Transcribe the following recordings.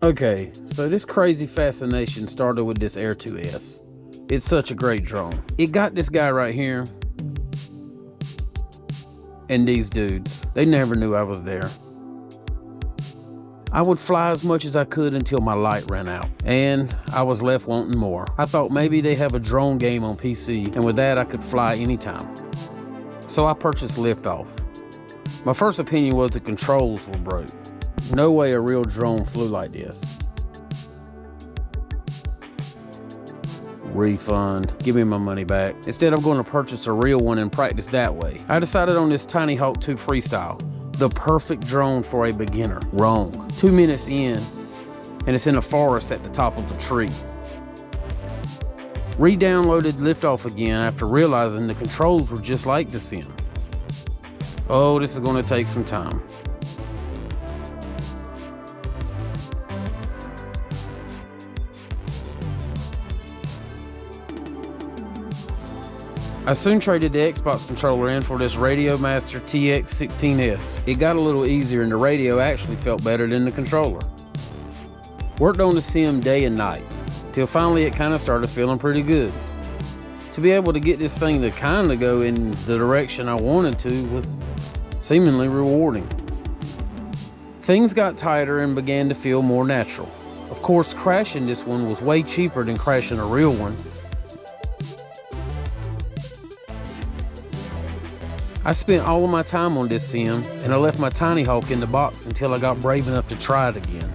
Okay, so this crazy fascination started with this Air 2S. It's such a great drone. It got this guy right here and these dudes. They never knew I was there. I would fly as much as I could until my light ran out, and I was left wanting more. I thought maybe they have a drone game on PC, and with that I could fly anytime. So I purchased Liftoff. My first opinion was the controls were broke. No way a real drone flew like this. Refund, give me my money back. Instead, I'm going to purchase a real one and practice that way. I decided on this Tiny Hawk 2 Freestyle, the perfect drone for a beginner. Wrong. 2 minutes in, and it's in a forest at the top of a tree. Re-downloaded Liftoff again after realizing the controls were just like the sim. Oh, this is going to take some time. I soon traded the Xbox controller in for this Radio Master TX16S. It got a little easier and the radio actually felt better than the controller. Worked on the sim day and night, till finally it kind of started feeling pretty good. To be able to get this thing to kind of go in the direction I wanted to was seemingly rewarding. Things got tighter and began to feel more natural. Of course, crashing this one was way cheaper than crashing a real one. I spent all of my time on this sim, and I left my Tiny Hawk in the box until I got brave enough to try it again.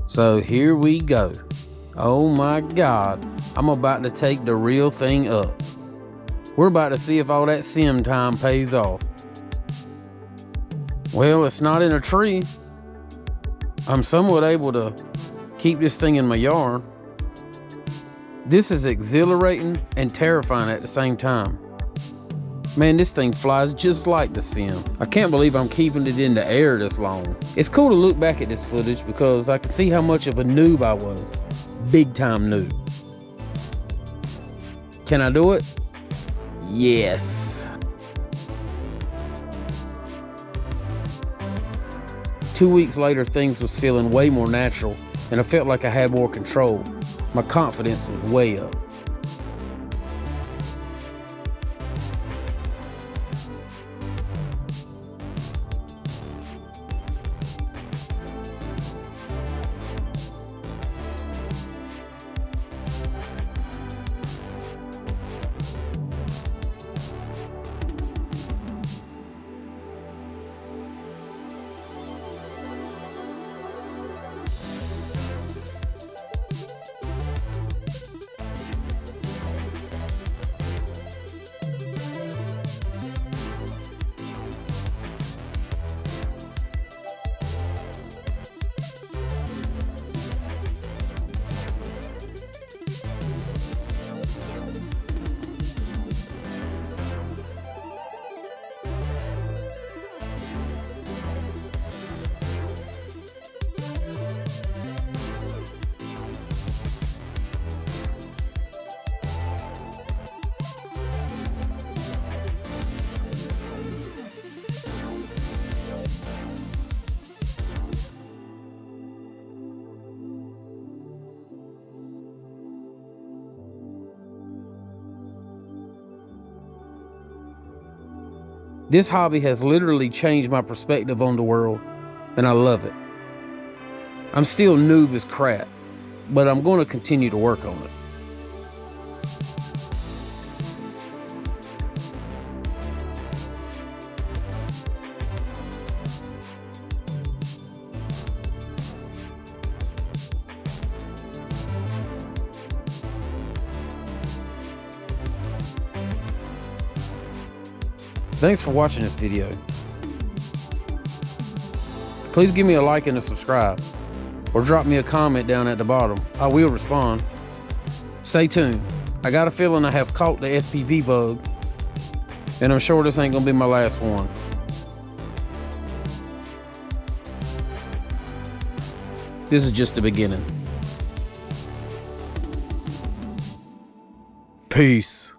So here we go. Oh my God, I'm about to take the real thing up. We're about to see if all that sim time pays off. Well, it's not in a tree. I'm somewhat able to keep this thing in my yard. This is exhilarating and terrifying at the same time. Man, this thing flies just like the sim. I can't believe I'm keeping it in the air this long. It's cool to look back at this footage because I can see how much of a noob I was. Big time noob. Can I do it? Yes. 2 weeks later, things was feeling way more natural and I felt like I had more control. My confidence was way up. This hobby has literally changed my perspective on the world, and I love it. I'm still noob as crap, but I'm going to continue to work on it. Thanks for watching this video. Please give me a like and a subscribe, or drop me a comment down at the bottom. I will respond. Stay tuned. I got a feeling I have caught the FPV bug, and I'm sure this ain't gonna be my last one. This is just the beginning. Peace.